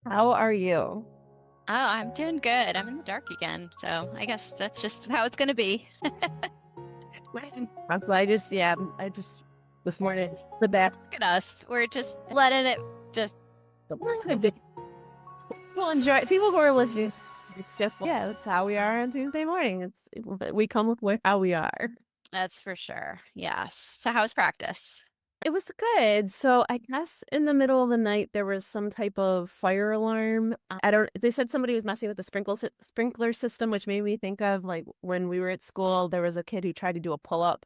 How are you? Oh, I'm doing good. I'm in the dark again. So I guess that's just how it's going to be. I just this morning the back. Look at us. We're just letting it just, People enjoy people who are listening. It's just yeah, that's how we are on Tuesday morning. We come with how we are. that's for sure. Yes. So how's practice? It was good. So I guess in the middle of the night there was some type of fire alarm. I don't. They said somebody was messing with the sprinkler system, which made me think of like when we were at school. There was a kid who tried to do a pull up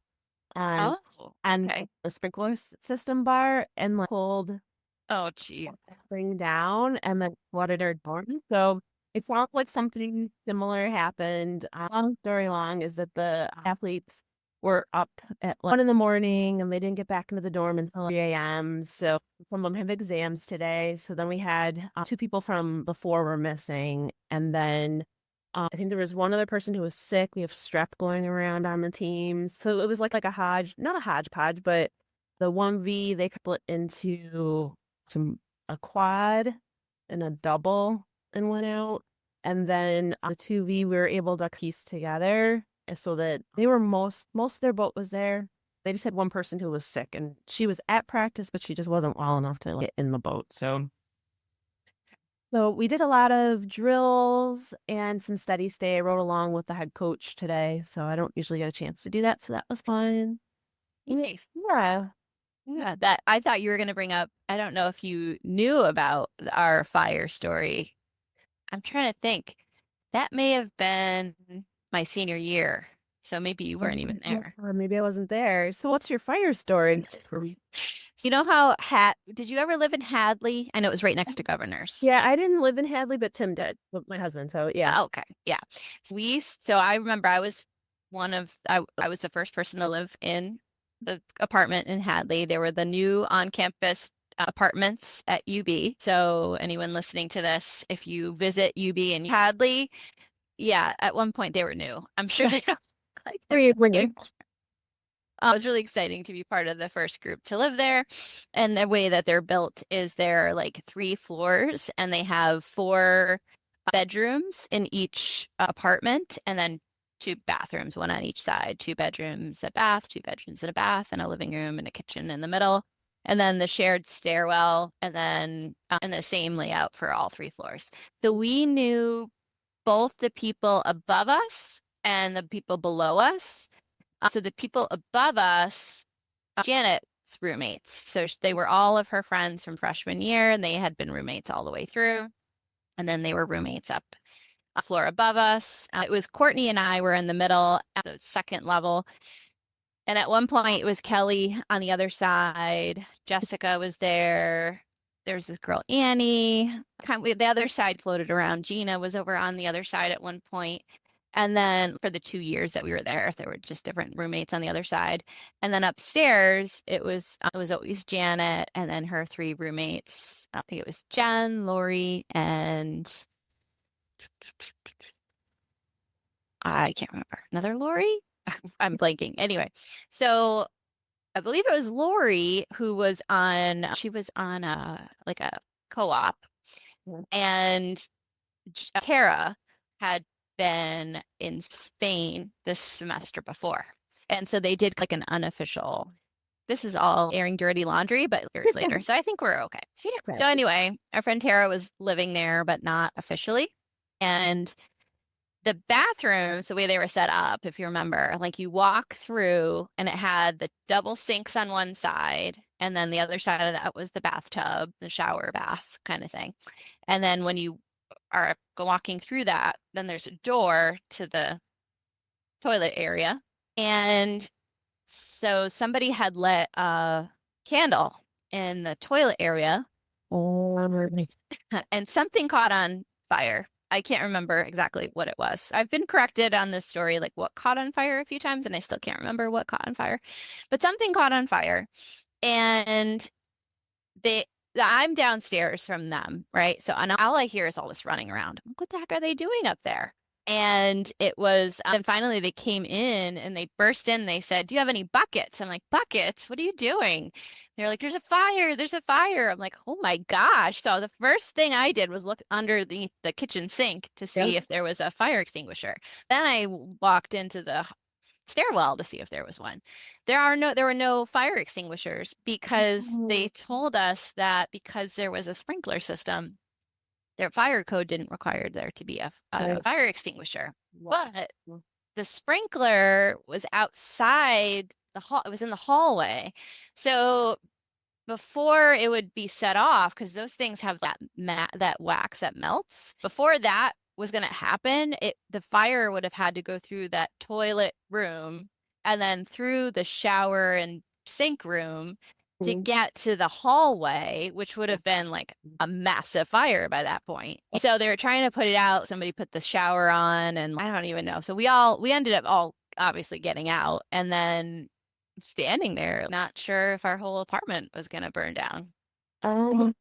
and Oh, and okay. the system bar and like pulled Oh, gee. bring down and then flooded our dorm. So it sounds like something similar happened. Long story long is that the athletes were up at like 1 in the morning and they didn't get back into the dorm until 3 a.m. So some of them have exams today. So then we had two people from before were missing. And then I think there was one other person who was sick. We have strep going around on the team. So it was like a not a hodgepodge, but the 1V they split into some a quad and a double and went out. And then the 2V we were able to piece together so that they were most of their boat was there. They just had one person who was sick and she was at practice, but she just wasn't well enough to like, get in the boat. So we did a lot of drills and some steady stay. I rode along with the head coach today, so I don't usually get a chance to do that. So that was fun. Nice. Yeah. Yeah, that I thought you were going to bring up. I don't know if you knew about our fire story. I'm trying to think. That may have been my senior year. So maybe you weren't even there. Or maybe I wasn't there. So what's your fire story? You know how did you ever live in Hadley? I know it was right next to Governor's. Yeah, I didn't live in Hadley, but Tim did with my husband. So yeah. Okay. Yeah. So I remember I was the first person to live in the apartment in Hadley. They were the new on-campus apartments at UB. So anyone listening to this, if you visit UB in Hadley, yeah, at one point they were new. I'm sure they don't look like Where are you they're bringing? it was really exciting to be part of the first group to live there. And the way that they're built is they're like 3 floors and they have 4 bedrooms in each apartment and then 2 bathrooms, one on each side, 2 bedrooms, a bath, 2 bedrooms and a bath, and a living room and a kitchen in the middle. And then the shared stairwell, and then and the same layout for all 3 floors. So we knew both the people above us and the people below us. So the people above us, Janet's roommates. So they were all of her friends from freshman year, and they had been roommates all the way through. And then they were roommates up a floor above us. It was Courtney and I were in the middle at the second level. And at one point, it was Kelly on the other side. Jessica was there. There was this girl, Annie. The other side floated around. Gina was over on the other side at one point. And then for the 2 years that we were there were just different roommates on the other side. And then upstairs, it was always Janet and then her 3 roommates. I think it was Jen, Lori, and I can't remember. Another Lori? I'm blanking. Anyway, so I believe it was Lori who she was on a co-op, and Tara had been in Spain this semester before. And so they did like an unofficial, this is all airing dirty laundry, but years later. So I think we're okay. So anyway, our friend Tara was living there, but not officially. And the bathrooms, the way they were set up, if you remember, like you walk through and it had the double sinks on one side, and then the other side of that was the bathtub, the shower bath kind of thing. And then when you are walking through that, then there's a door to the toilet area. And so somebody had lit a candle in the toilet area Oh, and something caught on fire. I can't remember exactly what it was. I've been corrected on this story, like what caught on fire a few times, and I still can't remember what caught on fire. But something caught on fire. And I'm downstairs from them, right? So and all I hear is all this running around. What the heck are they doing up there? And it was, and finally they came in and they burst in. They said, "Do you have any buckets?" I'm like, "Buckets? What are you doing?" They're like, "There's a fire. There's a fire." I'm like, "Oh my gosh." So the first thing I did was look under the kitchen sink to Yeah. see if there was a fire extinguisher. Then I walked into the stairwell to see if there was one. There were no fire extinguishers because they told us that because there was a sprinkler system, their fire code didn't require there to be a fire extinguisher. But the sprinkler was outside the hall. It was in the hallway. So before it would be set off, because those things have that wax that melts, before that was going to happen, the fire would have had to go through that toilet room and then through the shower and sink room to get to the hallway, which would have been like a massive fire by that point. So they were trying to put it out. Somebody put the shower on, and I don't even know. So we ended up all obviously getting out and then standing there, not sure if our whole apartment was going to burn down. Um,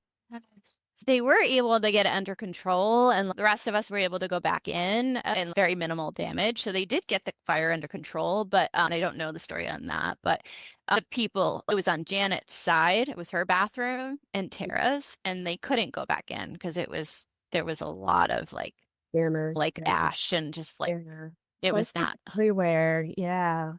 They were able to get it under control, and the rest of us were able to go back in and very minimal damage. So they did get the fire under control, but I don't know the story on that. But the people, it was on Janet's side. It was her bathroom and Tara's, and they couldn't go back in because there was a lot of like ash and just like it was not everywhere. Yeah.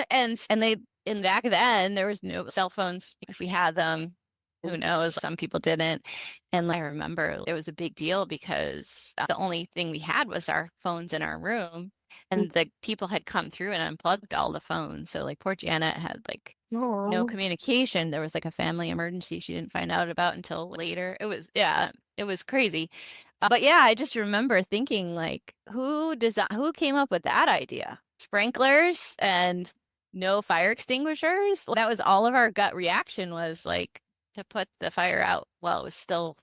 and they back then there was no cell phones if we had them. Who knows? Some people didn't. And I remember it was a big deal because the only thing we had was our phones in our room. And the people had come through and unplugged all the phones. So like poor Janet had like no communication. There was like a family emergency she didn't find out about until later. It was crazy. But yeah, I just remember thinking like, who came up with that idea? Sprinklers and no fire extinguishers? That was all of our gut reaction was like, to put the fire out while it was still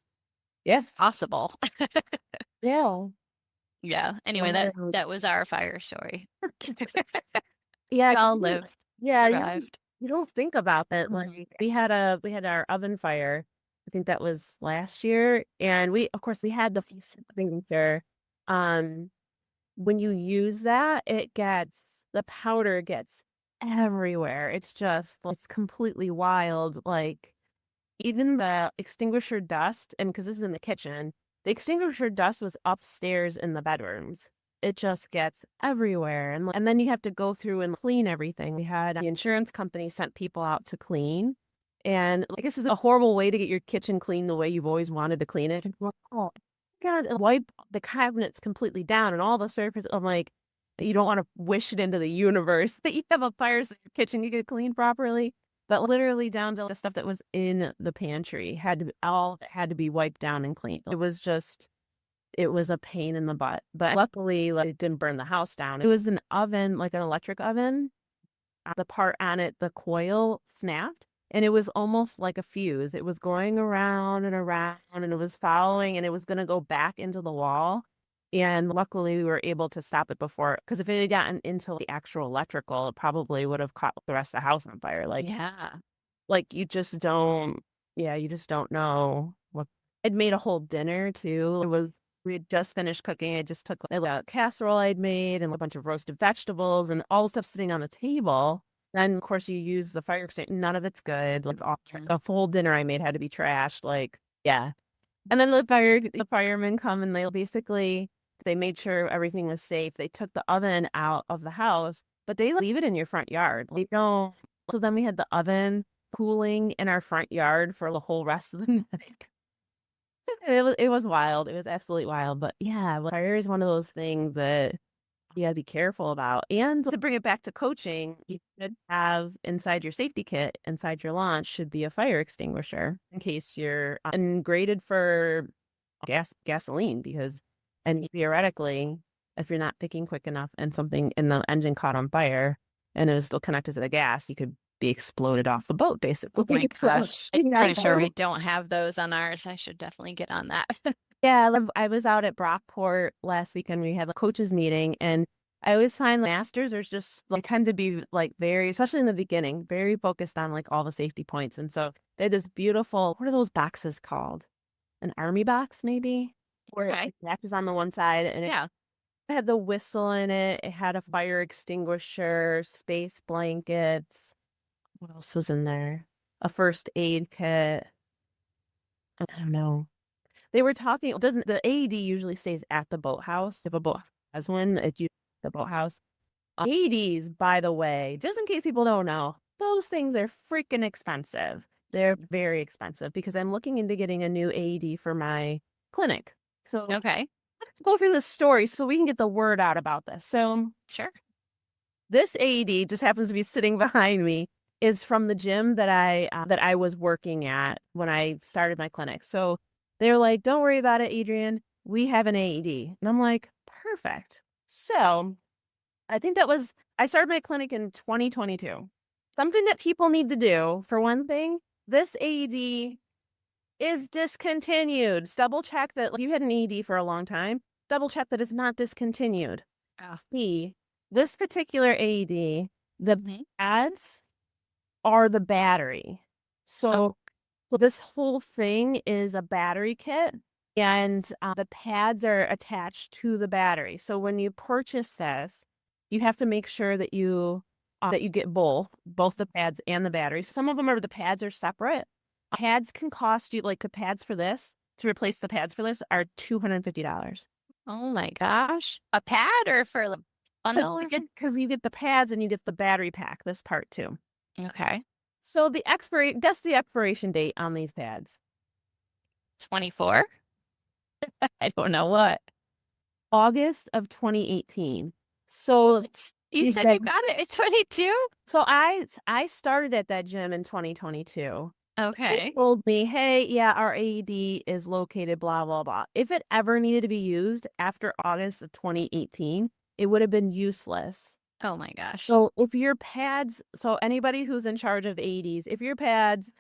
possible. Yeah. Yeah. Anyway, that was our fire story. Yeah. We all lived. Yeah. Survived. You don't think about that. Like we had our oven fire. I think that was last year. And of course we had the extinguisher. When you use that, the powder gets everywhere. It's completely wild. Like even the extinguisher dust, and because this is in the kitchen, the extinguisher dust was upstairs in the bedrooms. It just gets everywhere. And then you have to go through and clean everything. We had the insurance company sent people out to clean. And I guess it's a horrible way to get your kitchen clean the way you've always wanted to clean it. Oh, God, wipe the cabinets completely down and all the surface. I'm like, you don't want to wish it into the universe that you have a fire so your kitchen you get cleaned properly. But literally down to the stuff that was in the pantry had to be wiped down and cleaned. It was a pain in the butt. But luckily, it didn't burn the house down. It was an oven, like an electric oven. The part on it, the coil snapped, and it was almost like a fuse. It was going around and around, and it was following, and it was going to go back into the wall. And luckily, we were able to stop it before, because if it had gotten into the actual electrical, it probably would have caught the rest of the house on fire. Like, yeah, like you just don't know what. I'd made a whole dinner too. We had just finished cooking. I just took a casserole I'd made and a bunch of roasted vegetables and all the stuff sitting on the table. Then, of course, you use the fire extinguisher. None of it's good. Like a full dinner I made had to be trashed. Like, yeah. And then the firemen come and they made sure everything was safe. They took the oven out of the house, but they leave it in your front yard. They don't. So then we had the oven cooling in our front yard for the whole rest of the night. It was wild. It was absolutely wild. But yeah, fire is one of those things that you gotta be careful about. And to bring it back to coaching, you should have inside your safety kit, inside your launch, should be a fire extinguisher in case you're graded for gasoline and theoretically, if you're not picking quick enough and something in the engine caught on fire and it was still connected to the gas, you could be exploded off the boat, basically. Oh my gosh. I'm pretty sure we don't have those on ours. I should definitely get on that. Yeah, I was out at Brockport last weekend. We had a coaches meeting, and I always find masters they tend to be like very, especially in the beginning, very focused on like all the safety points. And so they had this beautiful, what are those boxes called? An army box, maybe? Where the is on the one side and It had the whistle in it. It had a fire extinguisher, space blankets. What else was in there? A first aid kit. I don't know. They were talking, doesn't the AED usually stays at the boathouse? If a boat has one, it's usually at the boathouse. AEDs, by the way, just in case people don't know, those things are freaking expensive. They're very expensive because I'm looking into getting a new AED for my clinic. So Okay. let's go through the story so we can get the word out about this. So Sure. this AED just happens to be sitting behind me is from the gym that I was working at when I started my clinic. So they're like, "Don't worry about it, Adrien. We have an AED." And I'm like, "Perfect." So I think I started my clinic in 2022. Something that people need to do, for one thing, this AED is discontinued. Double check that, like, you had an AED for a long time. Double check that it's not discontinued. B, this particular AED, the Mhm. pads are the battery. Oh, So this whole thing is a battery kit, and the pads are attached to the battery. So when you purchase this, you have to make sure that you get both the pads and the battery. Some of them are the pads are separate. Pads can cost you like the pads for this to replace the pads for this are $250. oh my gosh. A pad or for a bundle or something? Because you get the pads and you get the battery pack, this part too. Okay. So guess the expiration date on these pads. 24? I don't know what. August of 2018. So You these said you big, got it at 22? so I started at that gym in 2022. They Okay. told me, "Hey, yeah, our AED is located blah blah blah." If it ever needed to be used after August of 2018, it would have been useless. Oh my gosh. So if your pads, so anybody who's in charge of AEDs, if your pads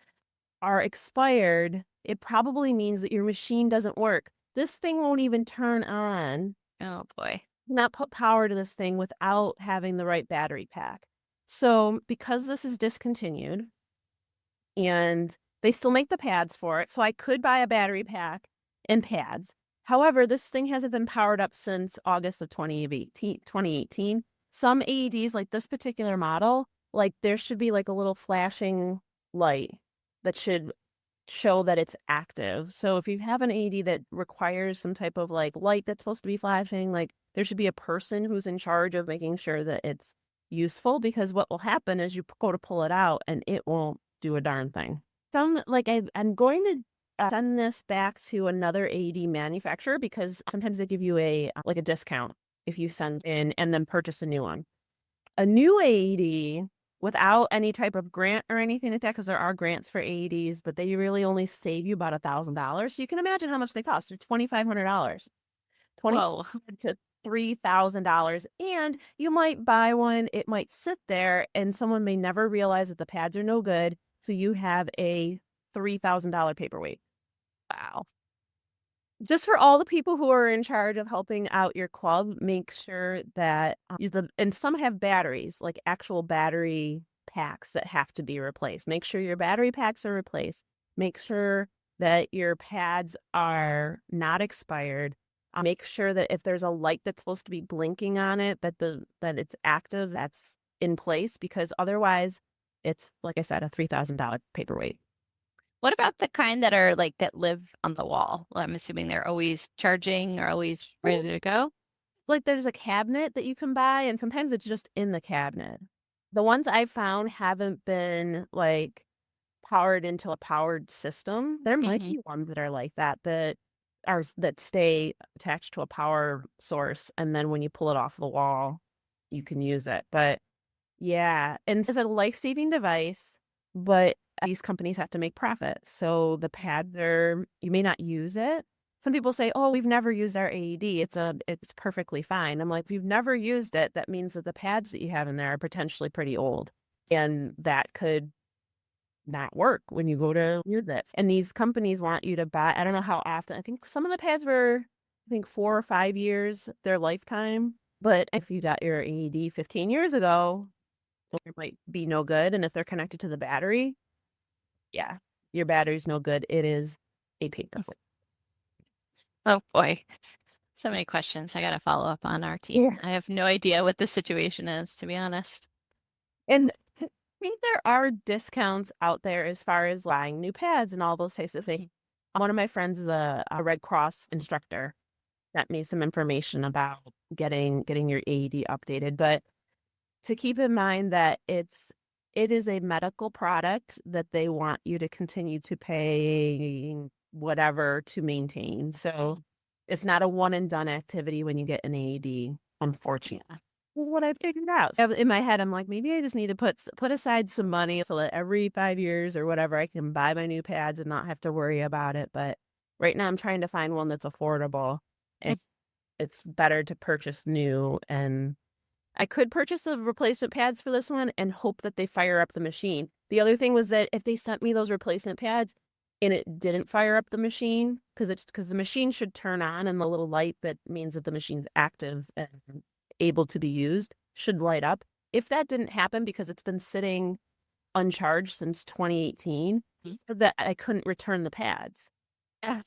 are expired, it probably means that your machine doesn't work. This thing won't even turn on. Oh boy. Not put power to this thing without having the right battery pack. So because this is discontinued and they still make the pads for it, so I could buy a battery pack and pads. However, this thing hasn't been powered up since August of 2018. Some AEDs, like this particular model, like there should be like a little flashing light that should show that it's active. So if you have an AED that requires some type of like light that's supposed to be flashing, like there should be a person who's in charge of making sure that it's useful, because what will happen is you go to pull it out and it won't do a darn thing. I'm going to send this back to another AED manufacturer because sometimes they give you a like a discount if you send in and then purchase a new one. A new AED without any type of grant or anything like that, because there are grants for AEDs, but they really only save you about $1,000. So you can imagine how much they cost. They're $2,500, Whoa. $2,500 to $3,000. And you might buy one, it might sit there, and someone may never realize that the pads are no good. So you have a $3,000 paperweight. Wow. Just for all the people who are in charge of helping out your club, make sure that and some have batteries, like actual battery packs that have to be replaced. Make sure your battery packs are replaced. Make sure that your pads are not expired. Make sure that if there's a light that's supposed to be blinking on it, that it's active, that's in place, because otherwise it's, like I said, a $3,000 paperweight. What about the kind that are like that live on the wall? Well, I'm assuming they're always charging or always ready to go. Like there's a cabinet that you can buy, and sometimes it's just in the cabinet. The ones I've found haven't been like powered into a powered system. There might Hmm. be ones that are like that stay attached to a power source, and then when you pull it off the wall, you can use it. But yeah, and it's a life-saving device, but these companies have to make profit. So the pads you may not use it. Some people say, "Oh, we've never used our AED. It's perfectly fine." I'm like, "If you've never used it, that means that the pads that you have in there are potentially pretty old, and that could not work when you go to use it." And these companies want you to buy, I don't know how often. I think some of the pads were, I think 4 or 5 years, their lifetime. But if you got your AED 15 years ago, it might be no good. And if they're connected to the battery, yeah, your battery's no good. It is a paper. Oh boy. So many questions I got to follow up on our team. Yeah. I have no idea what the situation is, to be honest. And I think there are discounts out there as far as buying new pads and all those types of things. One of my friends is a Red Cross instructor. Sent me some information about getting your AED updated, but to keep in mind that it is a medical product that they want you to continue to pay whatever to maintain. So it's not a one and done activity when you get an AED, unfortunately. Yeah. Well, what I figured out. In my head, I'm like, maybe I just need to put aside some money so that every 5 years or whatever I can buy my new pads and not have to worry about it. But right now I'm trying to find one that's affordable. It's better to purchase new, and I could purchase the replacement pads for this one and hope that they fire up the machine. The other thing was that if they sent me those replacement pads and it didn't fire up the machine, because the machine should turn on and the little light that means that the machine's active and able to be used should light up. If that didn't happen because it's been sitting uncharged since 2018, he said that I couldn't return the pads. Yeah.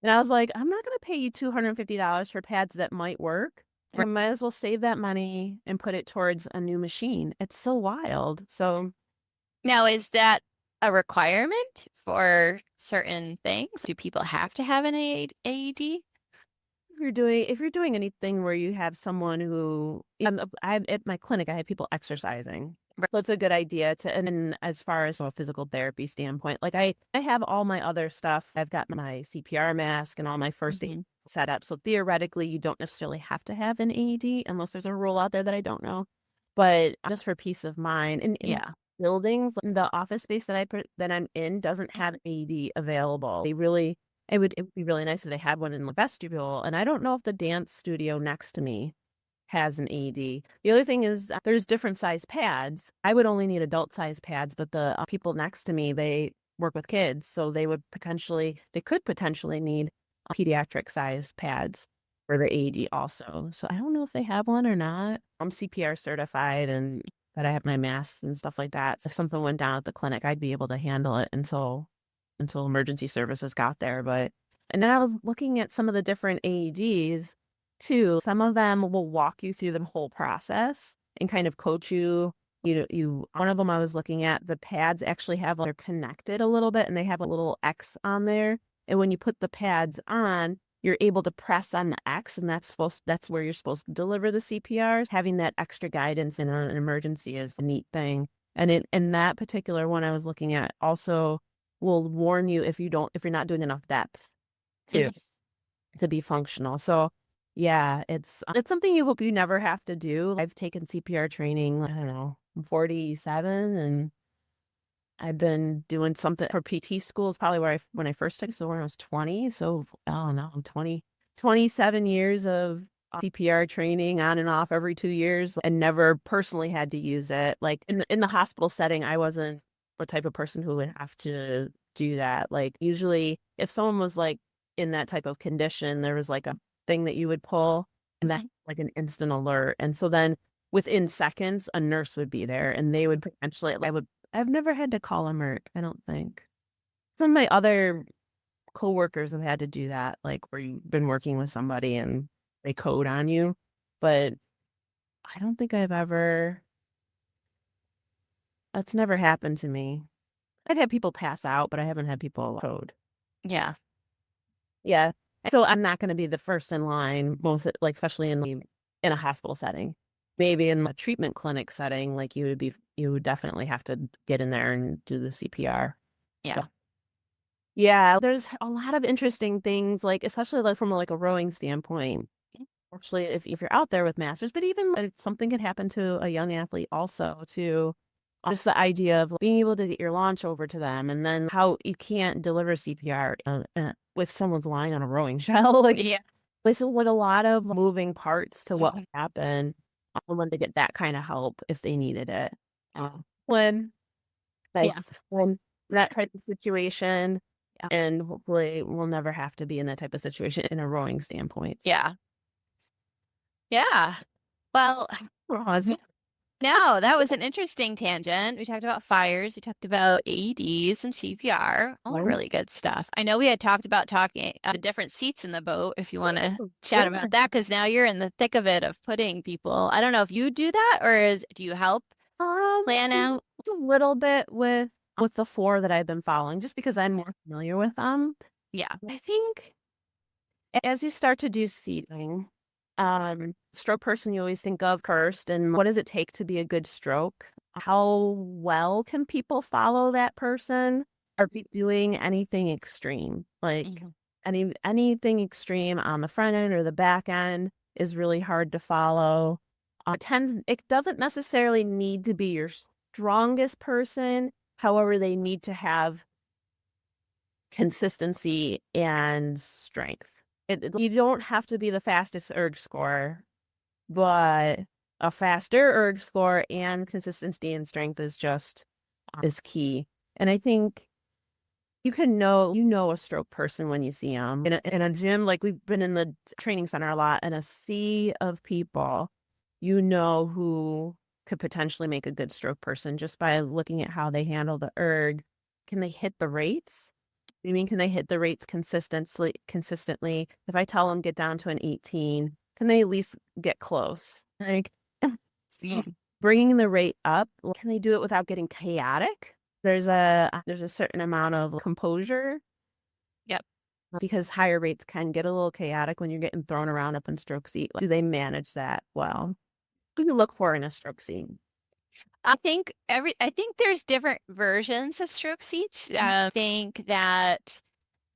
And I was like, I'm not going to pay you $250 for pads that might work. I might as well save that money and put it towards a new machine. It's so wild. So Now, is that a requirement for certain things? Do people have to have an AED? if you're doing anything where you have someone who at my clinic, I have people exercising. Right. So it's a good idea and as far as a physical therapy standpoint, like I have all my other stuff. I've got my CPR mask and all my first aid set up. So theoretically, you don't necessarily have to have an AED unless there's a rule out there that I don't know. But just for peace of mind, and Yeah. buildings, the office space that I'm in doesn't have AED available. It would be really nice if they had one in the vestibule. And I don't know if the dance studio next to me has an AED. The other thing is there's different size pads. I would only need adult size pads, but the people next to me, they work with kids, so they could potentially need pediatric size pads for the AED also. So I don't know if they have one or not. I'm CPR certified and that I have my masks and stuff like that. So if something went down at the clinic, I'd be able to handle it until emergency services got there. And then I was looking at some of the different AEDs too. Some of them will walk you through the whole process and kind of coach you. One of them I was looking at, the pads actually they're connected a little bit and they have a little X on there. And when you put the pads on, you're able to press on the X, and that's where you're supposed to deliver the CPR. Having that extra guidance in an emergency is a neat thing. And in that particular one I was looking at also will warn you if you're not doing enough depth to be functional. So yeah, it's something you hope you never have to do. I've taken CPR training, I don't know, I'm 47, and I've been doing something for PT schools probably when I first took, so when I was 20. So I don't know, 27 years of CPR training on and off every 2 years, and never personally had to use it. Like in the hospital setting, I wasn't the type of person who would have to do that. Like usually if someone was like in that type of condition, there was like a thing that you would pull and that like an instant alert. And so then within seconds, a nurse would be there and they would potentially, I've never had to call a MERT, I don't think. Some of my other coworkers have had to do that, like where you've been working with somebody and they code on you. But I don't think that's never happened to me. I've had people pass out, but I haven't had people code. Yeah. Yeah. So I'm not going to be the first in line, especially in a hospital setting. Maybe in a treatment clinic setting, like you would definitely have to get in there and do the CPR. Yeah. So, yeah, there's a lot of interesting things, like especially like from like a rowing standpoint. Actually, if you're out there with masters, but even if something could happen to a young athlete also too. Just the idea of being able to get your launch over to them, and then how you can't deliver CPR with someone's lying on a rowing shell. Yeah. So with a lot of moving parts to what happened, when to get that kind of help if they needed it. When that type of situation, and hopefully we'll never have to be in that type of situation in a rowing standpoint. Yeah. Yeah. Well, No, that was an interesting tangent. We talked about fires, we talked about AEDs and CPR, all Right? really good stuff. I know we had talked about talking different seats in the boat if you want to chat Sure. about that, because now you're in the thick of it of putting people. I don't know if you do that or do you help plan out? A little bit with the four that I've been following, just because I'm more familiar with them. Yeah. I think as you start to do seating, stroke person you always think of first, and what does it take to be a good stroke? How well can people follow that person? Are we doing anything extreme? Like Mhm. anything extreme on the front end or the back end is really hard to follow. It doesn't necessarily need to be your strongest person. However, they need to have consistency and strength. You don't have to be the fastest erg score, but a faster erg score and consistency and strength is key. And I think you know a stroke person when you see them in a gym. Like we've been in the training center a lot, and a sea of people, you know who could potentially make a good stroke person just by looking at how they handle the erg. Can they hit the rates? You mean, can they hit the rates consistently? If I tell them get down to an 18, can they at least get close? Like bringing the rate up, can they do it without getting chaotic? There's a certain amount of composure Yep. because higher rates can get a little chaotic when you're getting thrown around up in stroke seat. Do they manage that well? What do you look for in a stroke seat? I think there's different versions of stroke seats. I think that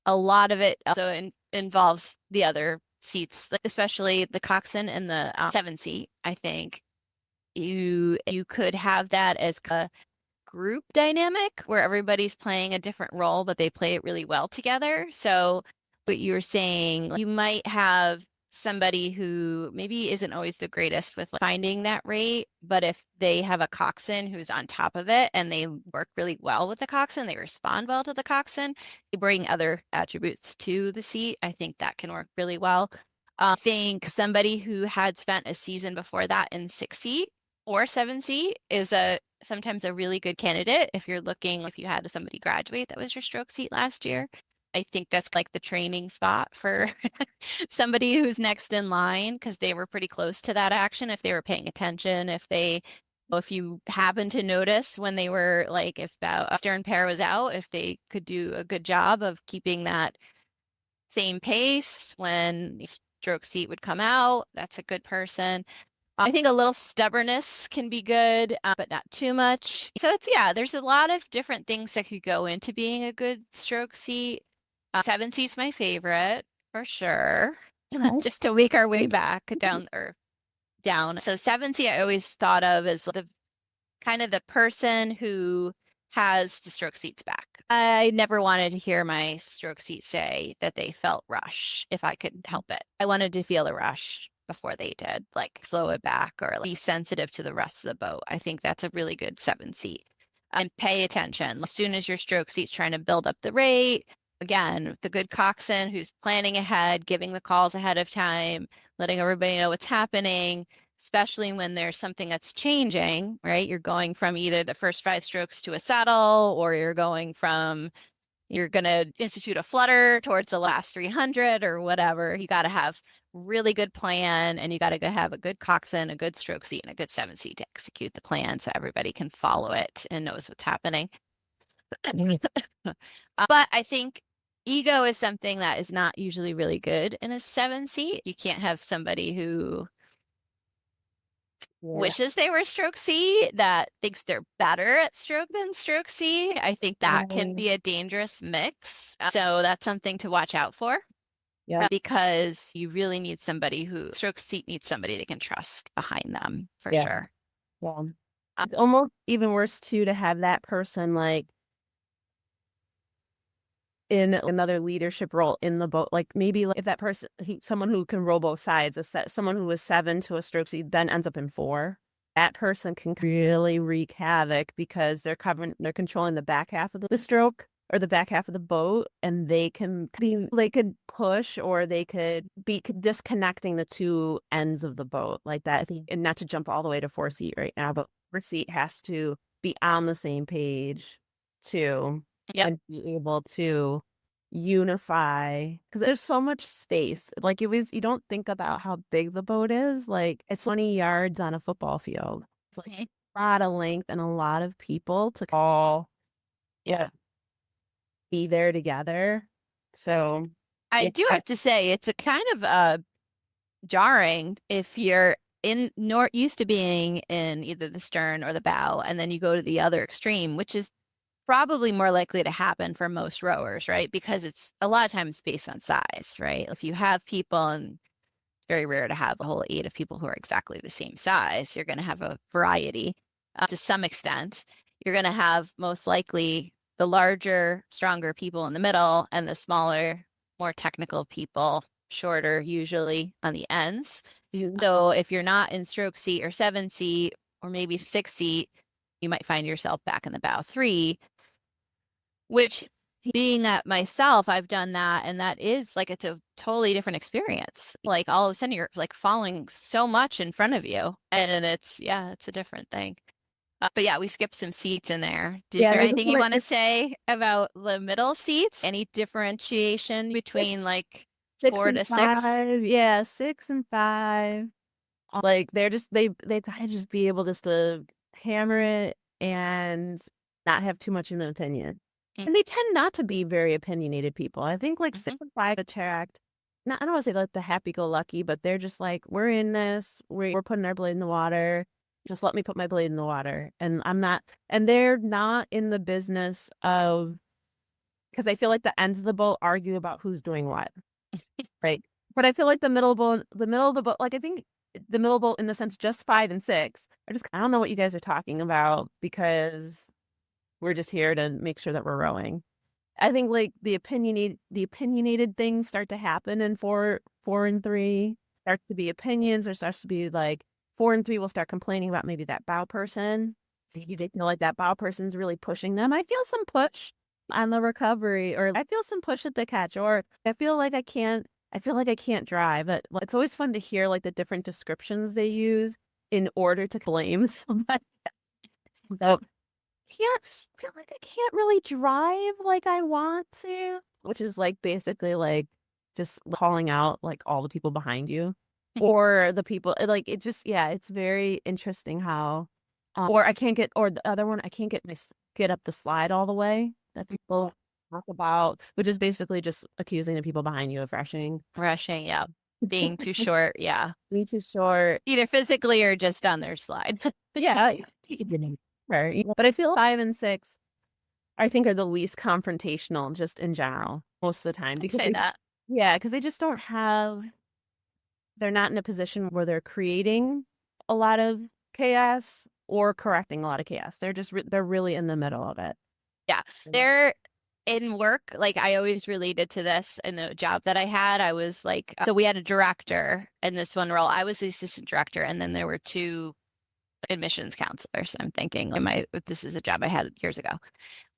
a lot of it also involves the other seats, like especially the coxswain and the seven seat. I think you could have that as a group dynamic where everybody's playing a different role, but they play it really well together. So what you were saying, you might have somebody who maybe isn't always the greatest with finding that rate, but if they have a coxswain who's on top of it and they work really well with the coxswain, they respond well to the coxswain, they bring other attributes to the seat. I think that can work really well. I think somebody who had spent a season before that in 6 seat or 7 seat is sometimes a really good candidate if you're looking, if you had somebody graduate that was your stroke seat last year. I think that's like the training spot for somebody who's next in line because they were pretty close to that action if they were paying attention, if you happen to notice when they were like, if a stern pair was out, if they could do a good job of keeping that same pace when the stroke seat would come out, that's a good person. I think a little stubbornness can be good, but not too much. So there's a lot of different things that could go into being a good stroke seat. 7 seat's my favorite for sure. Just to make our way back down or down. So 7 seat I always thought of as the kind of the person who has the stroke seats back. I never wanted to hear my stroke seat say that they felt rush if I could help it. I wanted to feel the rush before they did, like slow it back or like, be sensitive to the rest of the boat. I think that's a really good 7 seat. And pay attention. As soon as your stroke seat's trying to build up the rate, again, the good coxswain who's planning ahead, giving the calls ahead of time, letting everybody know what's happening, especially when there's something that's changing, right? You're going from either the first 5 strokes to a saddle, or you're going you're going to institute a flutter towards the last 300 or whatever. You got to have really good plan, and you got to have a good coxswain, a good stroke seat, and a good 7 seat to execute the plan so everybody can follow it and knows what's happening. But I think ego is something that is not usually really good in a 7 seat. You can't have somebody who wishes they were stroke C that thinks they're better at stroke than stroke C. I think that can be a dangerous mix. So that's something to watch out for. Yeah. Because you really need somebody who stroke seat needs somebody they can trust behind them for sure. Yeah. It's almost even worse too to have that person like in another leadership role in the boat. Like maybe like if that person, someone who can row both sides, someone who was 7 to a stroke seat then ends up in 4. That person can really wreak havoc because they're controlling the back half of the stroke or the back half of the boat, and they could push, or they could be disconnecting the two ends of the boat like that. And not to jump all the way to 4C right now, but 4C has to be on the same page too, Yep. and be able to unify, because there's so much space. Like, you don't think about how big the boat is. Like, it's 20 yards on a football field. It's like Mhm. a lot of length and a lot of people to all be there together. So I yeah, do have to say, it's a kind of jarring if you're used to being in either the stern or the bow, and then you go to the other extreme, which is probably more likely to happen for most rowers, right? Because it's a lot of times based on size, right? If you have people, and it's very rare to have a whole 8 of people who are exactly the same size, you're going to have a variety to some extent. You're going to have most likely the larger, stronger people in the middle, and the smaller, more technical people, shorter usually on the ends. So if you're not in stroke seat or 7 seat or maybe 6 seat, you might find yourself back in the bow 3, which, being that myself, I've done that, and that is like, it's a totally different experience. Like, all of a sudden you're like falling so much in front of you, and it's a different thing. But yeah, we skipped some seats in there. Is yeah, there there's anything you want to say about the middle seats? Any differentiation between six, like six 4 and to 6? 5. Yeah, 6 and 5. Like, they gotta just be able just to hammer it and not have too much of an opinion. Mm, And they tend not to be very opinionated people. I think like mhm. 6 and 5 attract, not, I don't want to say like the happy-go-lucky, but they're just like, we're in this, we're putting our blade in the water. Just let me put my blade in the water. And they're not in the business of, because I feel like the ends of the boat argue about who's doing what. Right. But I feel like the middle of the boat, like, I think the middle boat, in the sense, just 5 and 6, I don't know what you guys are talking about, because we're just here to make sure that we're rowing. I think like the opinionated things start to happen in 4 and 3. Starts to be opinions. There starts to be like 4 and 3 will start complaining about maybe that bow person. You feel like that bow person's really pushing them. I feel some push on the recovery, or I feel some push at the catch, or I feel like I can't drive. But it's always fun to hear like the different descriptions they use in order to blame somebody. So feel like I can't really drive like I want to, which is like basically like just calling out like all the people behind you, or the people, like, it just, yeah, it's very interesting how, or I can't get, or the other one, I can't get up the slide all the way that people talk about, which is basically just accusing the people behind you of rushing. Rushing, yeah. Being too short, yeah. Me too short. Either physically or just on their slide. Yeah. Right. But I feel 5 and 6, I think, are the least confrontational just in general most of the time, I'd because say that. they just don't have, they're not in a position where they're creating a lot of chaos or correcting a lot of chaos. They're really in the middle of it. Yeah. They're in work. Like, I always related to this in the job that I had. I was like, so we had a director in this one role. I was the assistant director, and then there were 2 admissions counselors. I'm thinking, this is a job I had years ago.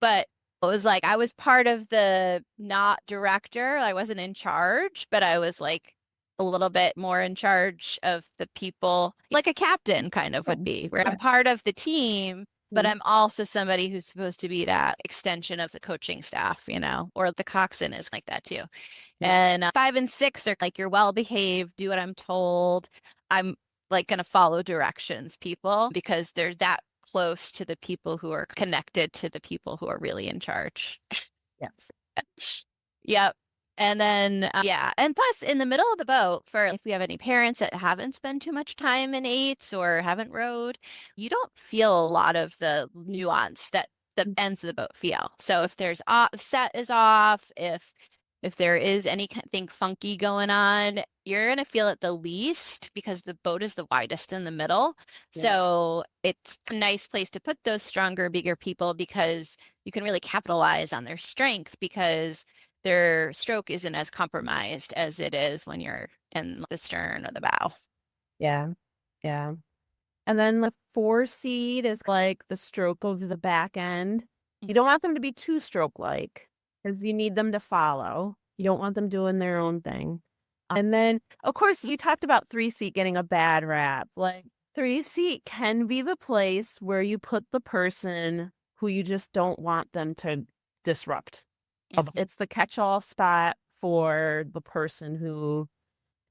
But it was like, I was part of the not director. I wasn't in charge, but I was like a little bit more in charge of the people, like a captain kind of would be, where I'm part of the team, but I'm also somebody who's supposed to be that extension of the coaching staff, or the coxswain is like that too. And 5 and 6 are like, you're well behaved, do what I'm told. I'm like going to follow directions, people, because they're that close to the people who are connected to the people who are really in charge. Yes. Yep. And then, yeah. And plus, in the middle of the boat, for if we have any parents that haven't spent too much time in 8s or haven't rowed, you don't feel a lot of the nuance that the ends of the boat feel. So if there's set is off, if there is anything funky going on, you're going to feel it the least, because the boat is the widest in the middle. Yeah. So it's a nice place to put those stronger, bigger people, because you can really capitalize on their strength, because their stroke isn't as compromised as it is when you're in the stern or the bow. Yeah. Yeah. And then the 4 seed is like the stroke of the back end. You don't want them to be too stroke-like because you need them to follow. You don't want them doing their own thing. And then, of course, we talked about 3-seat getting a bad rap. Like, 3-seat can be the place where you put the person who you just don't want them to disrupt. It's the catch-all spot for the person who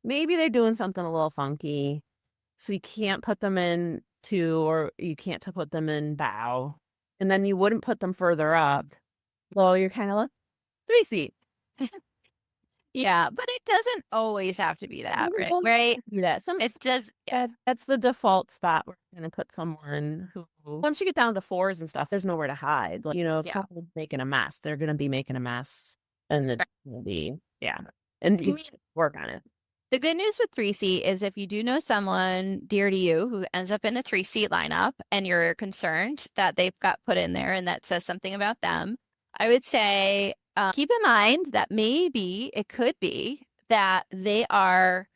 maybe they're doing something a little funky. So you can't put them in 2 or you can't put them in bow. And then you wouldn't put them further up. Well, you're kind of like 3-seat. Yeah, but it doesn't always have to be that, right? Yeah, It does. Yeah. That's the default spot we're going to put someone who, once you get down to 4s and stuff, there's nowhere to hide. Like, if someone's making a mess, they're going to be making a mess. And it's going to be, and you need to work on it. The good news with 3-seat is if you do know someone dear to you who ends up in a 3-seat lineup and you're concerned that they've got put in there and that says something about them, I would say keep in mind that maybe it could be that they are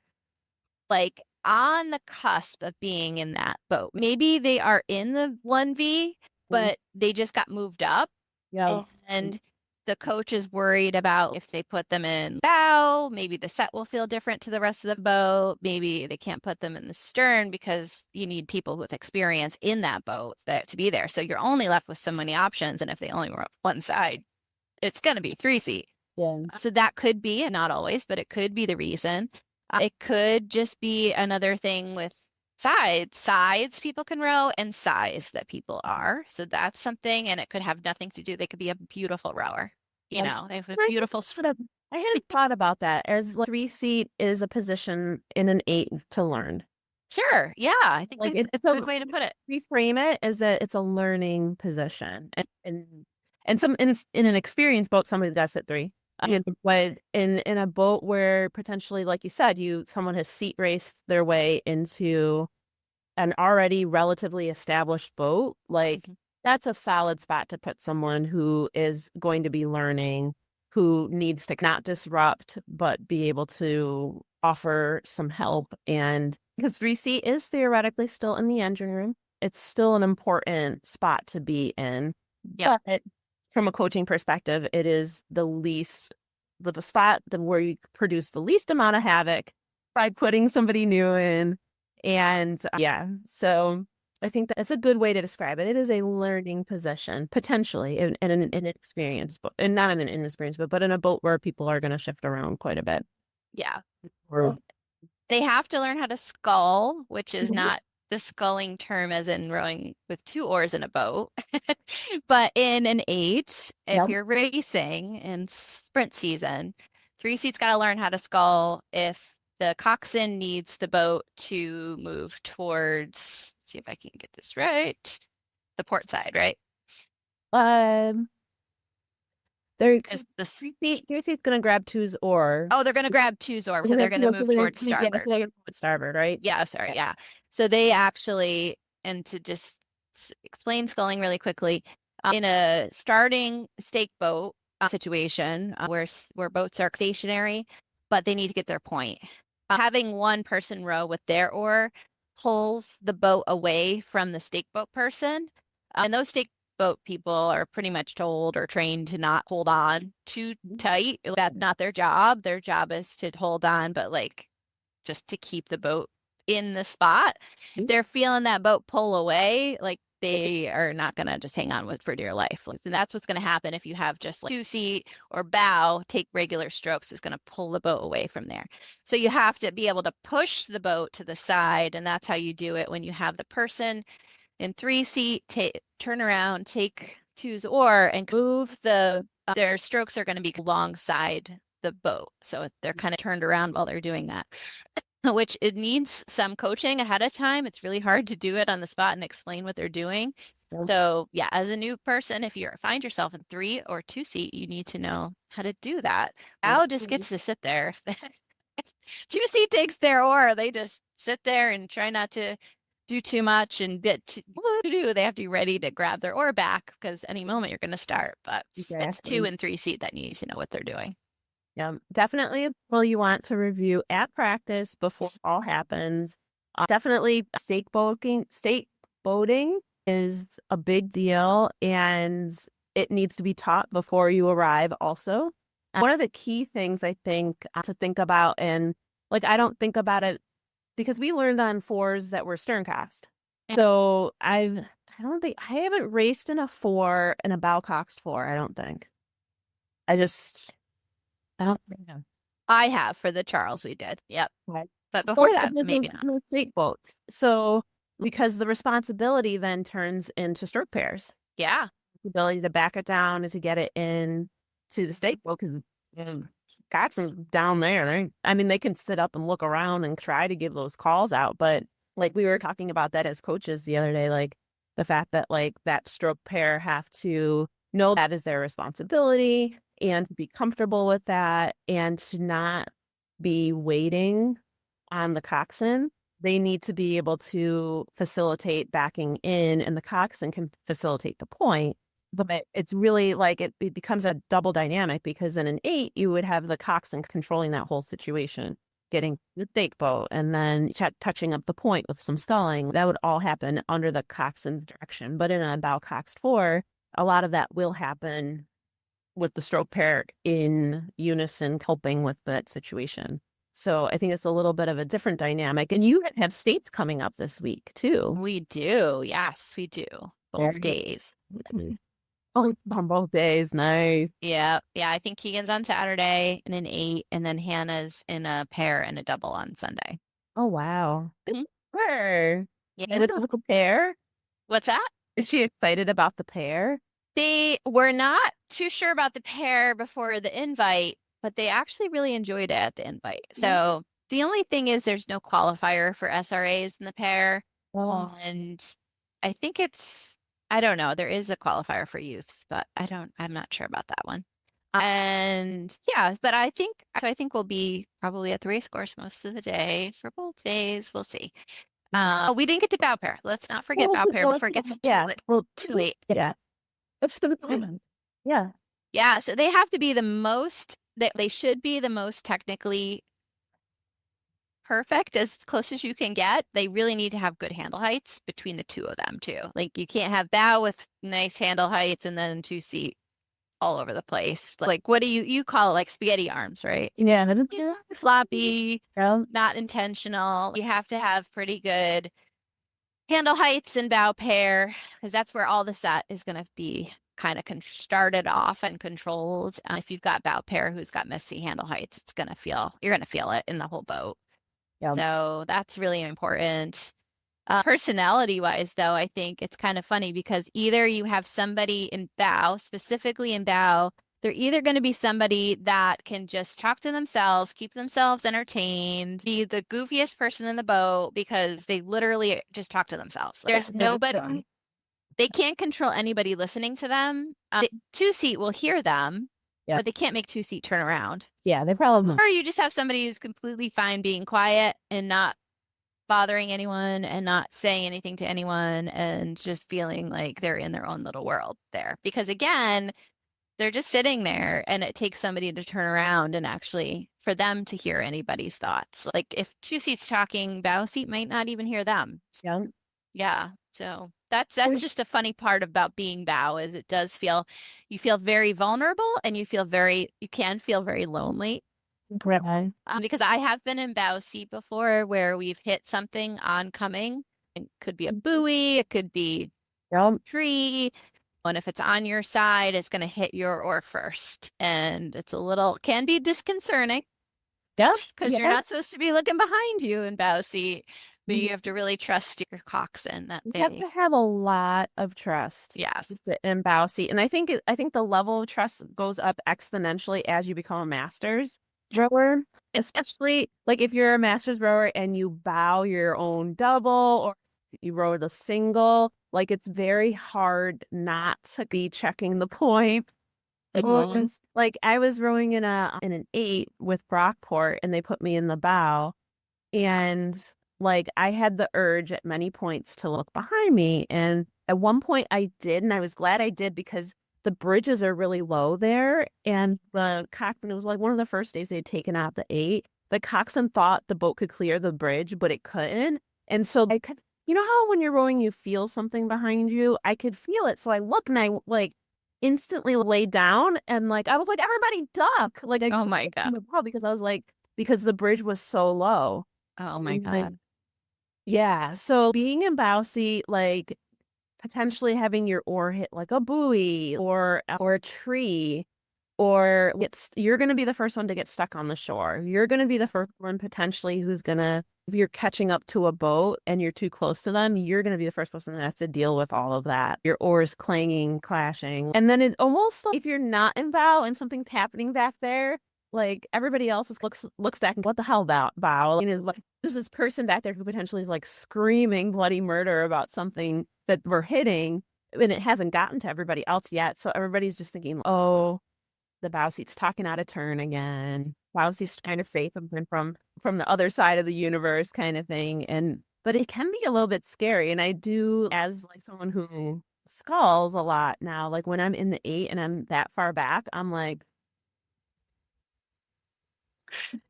like on the cusp of being in that boat. Maybe they are in the 1V, but they just got moved up. Yeah. And the coach is worried about if they put them in bow, maybe the set will feel different to the rest of the boat. Maybe they can't put them in the stern because you need people with experience in that boat to be there. So you're only left with so many options. And if they only were up one side, it's going to be 3-seat. Yeah. So that could be, not always, but it could be the reason. It could just be another thing with sides people can row and size that people are. So that's something, and it could have nothing to do. They could be a beautiful rower. They have a beautiful. I hadn't thought about that as 3-seat is a position in an 8 to learn. Sure. Yeah. I think it's a good way to put it. Reframe it as that it's a learning position. And some in an experienced boat, somebody's got to sit 3. But in a boat where potentially, like you said, someone has seat raced their way into an already relatively established boat, like that's a solid spot to put someone who is going to be learning, who needs to not disrupt, but be able to offer some help. And because 3-seat is theoretically still in the engine room, it's still an important spot to be in. Yeah. But from a coaching perspective, it is the spot where you produce the least amount of havoc by putting somebody new in. And so I think that's a good way to describe it. It is a learning position, potentially, in an inexperienced boat, and not in an inexperienced boat, but in a boat where people are going to shift around quite a bit. Yeah. They have to learn how to scull, which is not the sculling term as in rowing with 2 oars in a boat. But in an 8, if you're racing in sprint season, 3-seat's got to learn how to scull if the coxswain needs the boat to move towards, see if I can get this right, the port side, right? They're 3-seat's going to grab 2's oar. Oh, they're going to grab 2's oar, so they're going to move towards starboard. Starboard, right? Yeah, sorry, yeah. So they actually, and to just explain sculling really quickly, in a starting stake boat situation where boats are stationary, but they need to get their point. Having one person row with their oar pulls the boat away from the stake boat person. And those stake boat people are pretty much told or trained to not hold on too tight. That's not their job. Their job is to hold on, but just to keep the boat in the spot. If they're feeling that boat pull away, they are not going to just hang on with for dear life. And that's what's going to happen if you have just 2-seat or bow, take regular strokes, is going to pull the boat away from there. So you have to be able to push the boat to the side. And that's how you do it when you have the person in 3-seat, turn around, take 2's oar and move their strokes are going to be alongside the boat. So they're kind of turned around while they're doing that. Which it needs some coaching ahead of time. It's really hard to do it on the spot and explain what they're doing. So as a new person, if you find yourself in 3 or 2-seat, you need to know how to do that. Al just gets to sit there. 2-seat takes their oar. They just sit there and try not to do too much and what to do. They have to be ready to grab their oar back because any moment you're going to start. But it's 2 and 3-seat that need to know what they're doing. Yeah, definitely. Well, you want to review at practice before it all happens. Definitely stake boating is a big deal. And it needs to be taught before you arrive also. One of the key things I think to think about, and like I don't think about it because we learned on fours that were sterncast. So I don't think I haven't raced in a four and a bow coxed four. I don't think. I don't think. I have for the Charles we did. Yep. Right. But before that, maybe not. No state boats. So because the responsibility then turns into stroke pairs. Yeah. The ability to back it down and to get it in to the state boat because coxswains down there. They can sit up and look around and try to give those calls out, but like we were talking about that as coaches the other day, like the fact that like that stroke pair have to know that is their responsibility and to be comfortable with that and to not be waiting on the coxswain. They need to be able to facilitate backing in, and the coxswain can facilitate the point. But it's really like it becomes a double dynamic because in an 8, you would have the coxswain controlling that whole situation, getting the stake boat, and then touching up the point with some sculling. That would all happen under the coxswain's direction. But in a bow coxed 4, a lot of that will happen with the stroke pair in unison helping with that situation. So I think it's a little bit of a different dynamic. And you have states coming up this week too. We do. Yes, we do. Both days. Oh, on both days. Nice. Yeah. Yeah. I think Keegan's on Saturday in an 8, and then Hannah's in a pair and a double on Sunday. Oh, wow. Mm-hmm. Her. Yeah. And a double pair? What's that? Is she excited about the pair? They were not too sure about the pair before the invite, but they actually really enjoyed it at the invite. So the only thing is there's no qualifier for SRAs in the pair. Oh. And I think I don't know. There is a qualifier for youths, but I'm not sure about that one. And yeah, but I think we'll be probably at the race course most of the day for both days. We'll see. We didn't get to bow pair. Let's not forget bow pair before it gets too late. Yeah. That's the moment. Yeah. Yeah. So they have to be they should be the most technically perfect, as close as you can get. They really need to have good handle heights between the two of them too. Like you can't have bow with nice handle heights and then 2-seat all over the place. Like what do you call it? Like spaghetti arms, right? Yeah. Floppy, not intentional. You have to have pretty good handle heights and bow pair because that's where all the set is going to be kind of started off and controlled. If you've got bow pair who's got messy handle heights, you're going to feel it in the whole boat. Yep. So that's really important. Personality wise, though, I think it's kind of funny because either you have somebody in bow, specifically in bow, they're either going to be somebody that can just talk to themselves, keep themselves entertained, be the goofiest person in the boat because they literally just talk to themselves. There's nobody, they can't control anybody listening to them. 2-seat will hear them. Yeah. But they can't make 2-seat turn around. Yeah, they probably Or you just have somebody who's completely fine being quiet and not bothering anyone and not saying anything to anyone and just feeling like they're in their own little world there. Because again, they're just sitting there and it takes somebody to turn around and actually for them to hear anybody's thoughts. Like if 2-seat's talking, bow seat might not even hear them. Yeah. Yeah. So that's just a funny part about being bow is you feel very vulnerable and you can feel very lonely. Right. Because I have been in bow seat before where we've hit something oncoming. It could be a buoy, it could be a tree. And if it's on your side, it's going to hit your oar first. And can be disconcerting. Yeah. Because you're not supposed to be looking behind you in bow seat. But you have to really trust your coxswain that you have to have a lot of trust. Yes. In bow seat. And I think the level of trust goes up exponentially as you become a master's rower. Especially like if you're a master's rower and you bow your own double or you row the single, like it's very hard not to be checking the point. Like I was rowing in an 8 with Brockport and they put me in the bow and like I had the urge at many points to look behind me. And at one point I did, and I was glad I did because the bridges are really low there. And the coxswain, it was like one of the first days they'd taken out the 8. The coxswain thought the boat could clear the bridge, but it couldn't. And so I could, you know how when you're rowing, you feel something behind you? I could feel it. So I looked and I like instantly laid down and like I was like, everybody duck. Like I Oh my God. probably because I was like, because the bridge was so low. Oh my And like, God. yeah. So being in bow seat, like potentially having your oar hit like a buoy or a tree, or you're going to be the first one to get stuck on the shore. You're going to be the first one potentially who's going to, if you're catching up to a boat and you're too close to them, you're going to be the first person that has to deal with all of that. Your oars clanging, clashing. And then it almost like if you're not in bow and something's happening back there, like everybody else looks back and what the hell bow? You know, like there's this person back there who potentially is like screaming bloody murder about something that we're hitting, and it hasn't gotten to everybody else yet. So everybody's just thinking, oh, the bow seat's talking out of turn again. Bow seat's trying to face something from the other side of the universe, kind of thing. And but it can be a little bit scary. And I do, as like someone who sculls a lot now, like when I'm in the 8 and I'm that far back, I'm like,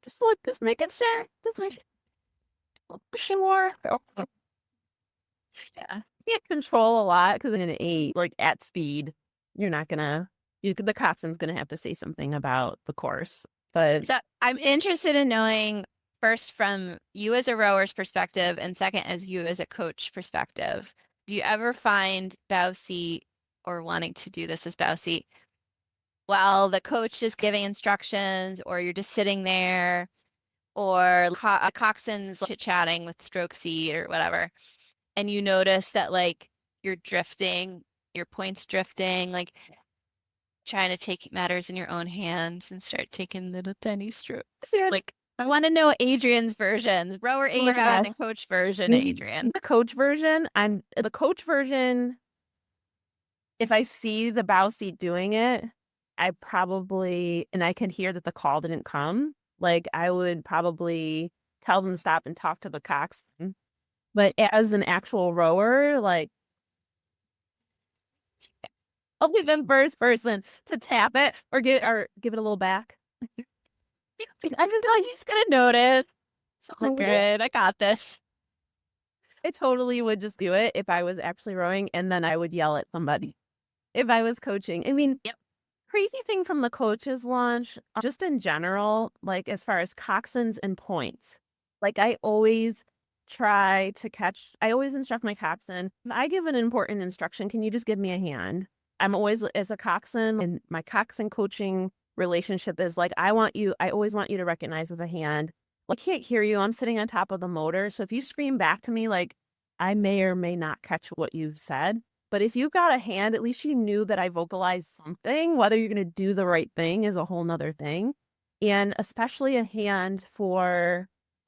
just making sure, just like pushing more. Yeah, you can't control a lot because in an 8, like at speed, you're not gonna. The coxswain's gonna have to say something about the course. But So I'm interested in knowing first from you as a rower's perspective and second as you as a coach perspective. Do you ever find bow seat or wanting to do this as bow seat while the coach is giving instructions or you're just sitting there or coxswain's chit-chatting with stroke seat or whatever, and you notice that like you're drifting, your point's drifting, like trying to take matters in your own hands and start taking little tiny strokes. Like I want to know Adrien's version, rower Adrien and coach version Adrien. The coach version, if I see the bow seat doing it, I probably, and I can hear that the call didn't come, like I would probably tell them to stop and talk to the coxswain. But as an actual rower, like I'll be the first person to tap it or give it a little back. I don't know. He's gonna notice. So good. I got this. I totally would just do it if I was actually rowing, and then I would yell at somebody if I was coaching. I mean, yep. Crazy thing from the coaches launch, just in general, like as far as coxswains and points, like I always instruct my coxswain. If I give an important instruction, can you just give me a hand? I'm always, as a coxswain, and my coxswain coaching relationship is like, I always want you to recognize with a hand. Like, I can't hear you. I'm sitting on top of the motor. So if you scream back to me, like I may or may not catch what you've said. But if you got a hand, at least you knew that I vocalized something. Whether you're going to do the right thing is a whole nother thing. And especially a hand for,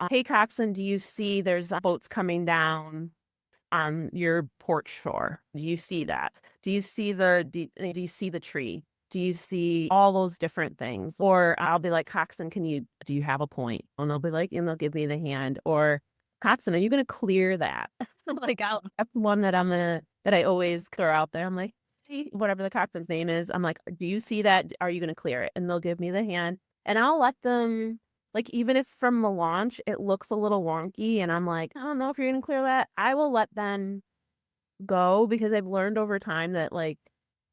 hey, coxswain, do you see there's boats coming down on your porch shore? Do you see that? Do you see do you see the tree? Do you see all those different things? Or I'll be like, coxswain, do you have a point? And they'll be like, and they'll give me the hand. Or coxswain, are you going to clear that? Like, that's one that that I always throw out there. I'm like, hey, whatever the coxswain's name is, I'm like, do you see that? Are you going to clear it? And they'll give me the hand, and I'll let them, like, even if from the launch it looks a little wonky and I'm like, I don't know if you're going to clear that, I will let them go, because I've learned over time that like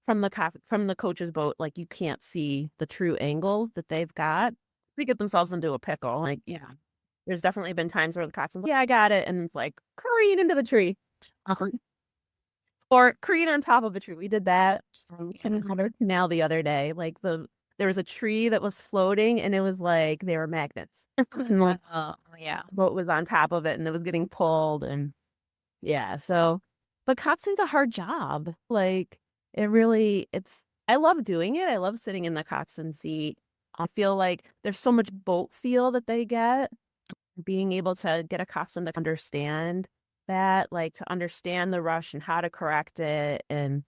from the coach's boat, like you can't see the true angle that they've got. They get themselves into a pickle. Like, yeah, there's definitely been times where the coxswain's like, yeah, I got it, and it's like careen into the tree. Or careen on top of a tree. We did that in Hunter Canal the other day. Like there was a tree that was floating, and it was like they were magnets. And like, Oh yeah. boat was on top of it, and it was getting pulled, and yeah. So, but coxswain's a hard job. Like I love doing it. I love sitting in the coxswain seat. I feel like there's so much boat feel that they get. Being able to get a coxswain to understand that, like to understand the rush and how to correct it. And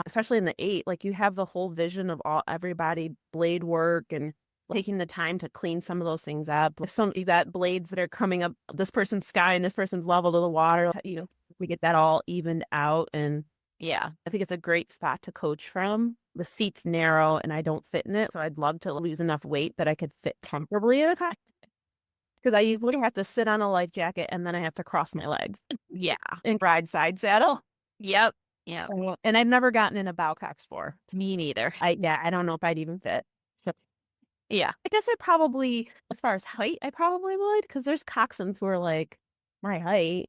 especially in the 8, like you have the whole vision of everybody blade work and taking the time to clean some of those things up. If you got blades that are coming up this person's sky and this person's level to the water, we get that all evened out. And yeah, I think it's a great spot to coach from. The seat's narrow and I don't fit in it, so I'd love to lose enough weight that I could fit comfortably in a cockpit. Because I usually have to sit on a life jacket and then I have to cross my legs. Yeah. And ride side saddle. Yep. Yeah. And I've never gotten in a Bowcox 4. Me neither. I don't know if I'd even fit. So, Yeah. I guess I probably, as far as height, I probably would, because there's coxswains who are like my height.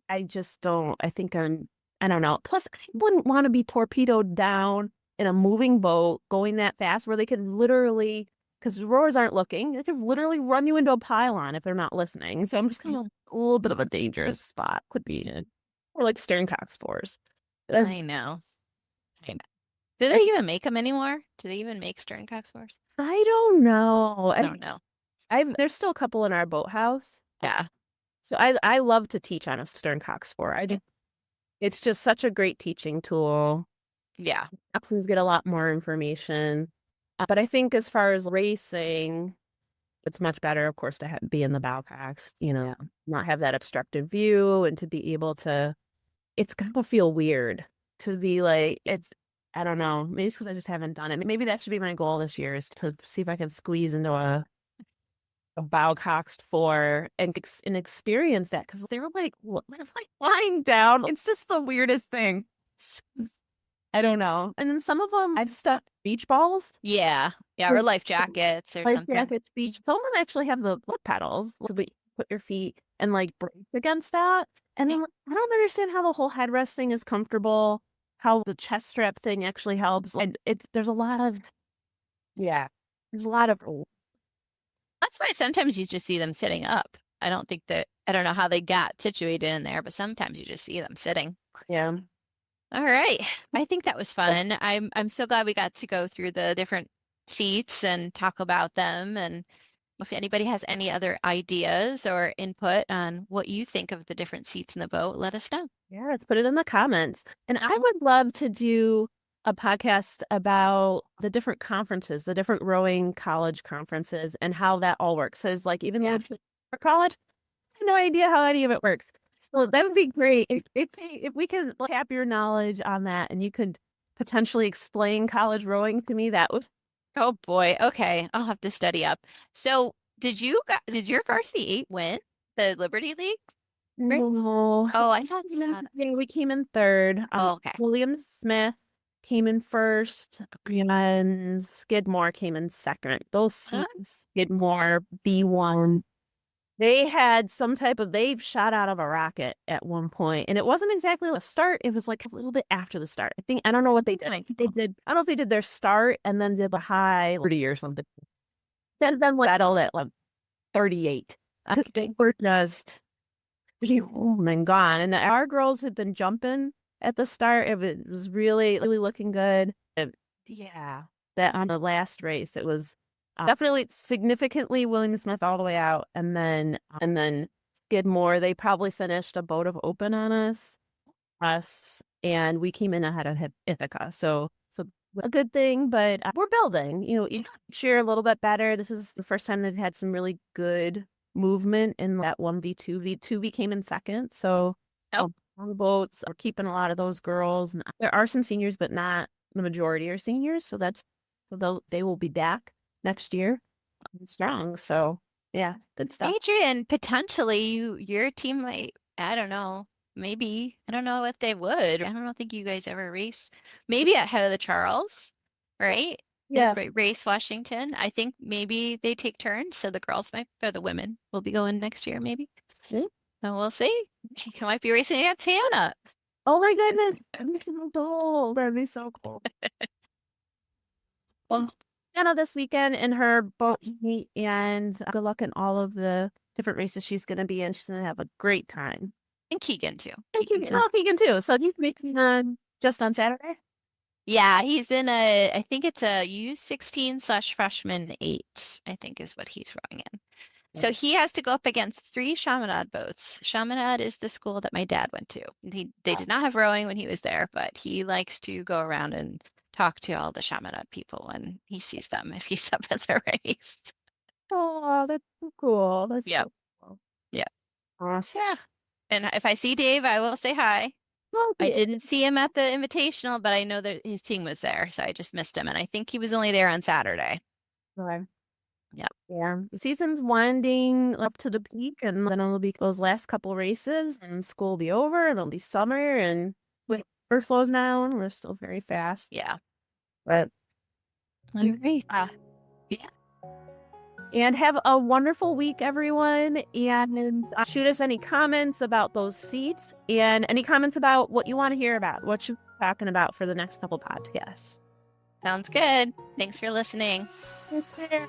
I just don't. I don't know. Plus, I wouldn't want to be torpedoed down in a moving boat going that fast where they could literally, because the rowers aren't looking, they could literally run you into a pylon if they're not listening. So I'm just kind of a little bit of a dangerous spot. Could be in. Or like stern cox fours. But I know. I know. Do they even make them anymore? Do they even make stern coxswains? I don't know. I don't know. There's still a couple in our boathouse. Yeah. So I love to teach on a stern cox four. It's just such a great teaching tool. Yeah. Coxswains get a lot more information. But I think as far as racing, it's much better, of course, to be in the bowcox, not have that obstructive view and to be able to, it's going to feel weird to be like, I don't know, maybe it's because I just haven't done it. Maybe that should be my goal this year is to see if I can squeeze into a bowcoxed 4 and experience that, because they were like, what if I lying down? It's just the weirdest thing. I don't know. And then some of them I've stuck beach balls. Yeah. Yeah. Or life jackets or Life something. jackets, beach. Some of them actually have the foot pedals to put your feet and like brace against that. And then I don't understand how the whole headrest thing is comfortable, how the chest strap thing actually helps. And there's a lot of there's a lot of That's why sometimes you just see them sitting up. I don't know how they got situated in there, but sometimes you just see them sitting. yeah. All right. I think that was fun. I'm so glad we got to go through the different seats and talk about them. And if anybody has any other ideas or input on what you think of the different seats in the boat, let us know. Yeah, let's put it in the comments. And I would love to do a podcast about the different conferences, the different rowing college conferences, and how that all works. So it's like, even though for college, I have no idea how any of it works. So that would be great if we could tap your knowledge on that, and you could potentially explain college rowing to me. That would. Oh boy. Okay. I'll have to study up. So did your varsity 8 win the Liberty League? No. Oh, I saw that. We came in third. Okay. William Smith came in first, and Skidmore came in second. Those seats, Skidmore, B1, they had they've shot out of a rocket at one point, and it wasn't exactly a start. It was like a little bit after the start. I don't know what they did. I don't know if they did their start and then did the high 30 or something. Then settled at like 38. They were just and gone. And our girls had been jumping at the start. It was really, really looking good. That on the last race, it was definitely significantly William Smith all the way out, and then Skidmore. They probably finished a boat of open on us, and we came in ahead of Ithaca. So a good thing, but we're building. Each year a little bit better. This is the first time they've had some really good movement in that 1v2. V2 came in second. So on the boats, we're keeping a lot of those girls. And there are some seniors, but not the majority are seniors. So they will be back next year strong. So yeah, good stuff. Adrien, potentially your team might, I don't know, maybe, I don't know if they would. I don't think you guys ever race. Maybe at Head of the Charles, right? Yeah. Race Washington. I think maybe they take turns. So the girls or the women will be going next year, maybe. So we'll see. You might be racing against Hannah. Oh my goodness. That'd be so cool. Well, Hannah this weekend in her boat meet, and good luck in all of the different races she's going to be in. She's going to have a great time. And Keegan too. Keegan too. So he's making just on Saturday? Yeah, he's in I think it's a U16/freshman 8, I think is what he's rowing in. So he has to go up against 3 Chaminade boats. Chaminade is the school that my dad went to. They did not have rowing when he was there, but he likes to go around and talk to all the Chaminade people when he sees them if he's up at the race. Oh, that's so cool. That's so cool. Yeah. Awesome. Yeah. And if I see Dave, I will say hi. I didn't see him at the invitational, but I know that his team was there, so I just missed him. And I think he was only there on Saturday. Okay. Yeah. The season's winding up to the peak, and then it'll be those last couple races, and school will be over, and it'll be summer, and flows down. We're still very fast. Yeah. But All right. yeah. And have a wonderful week, everyone. And shoot us any comments about those seats and any comments about what you want to hear about, what you're talking about for the next couple podcasts. Sounds good. Thanks for listening. Take care.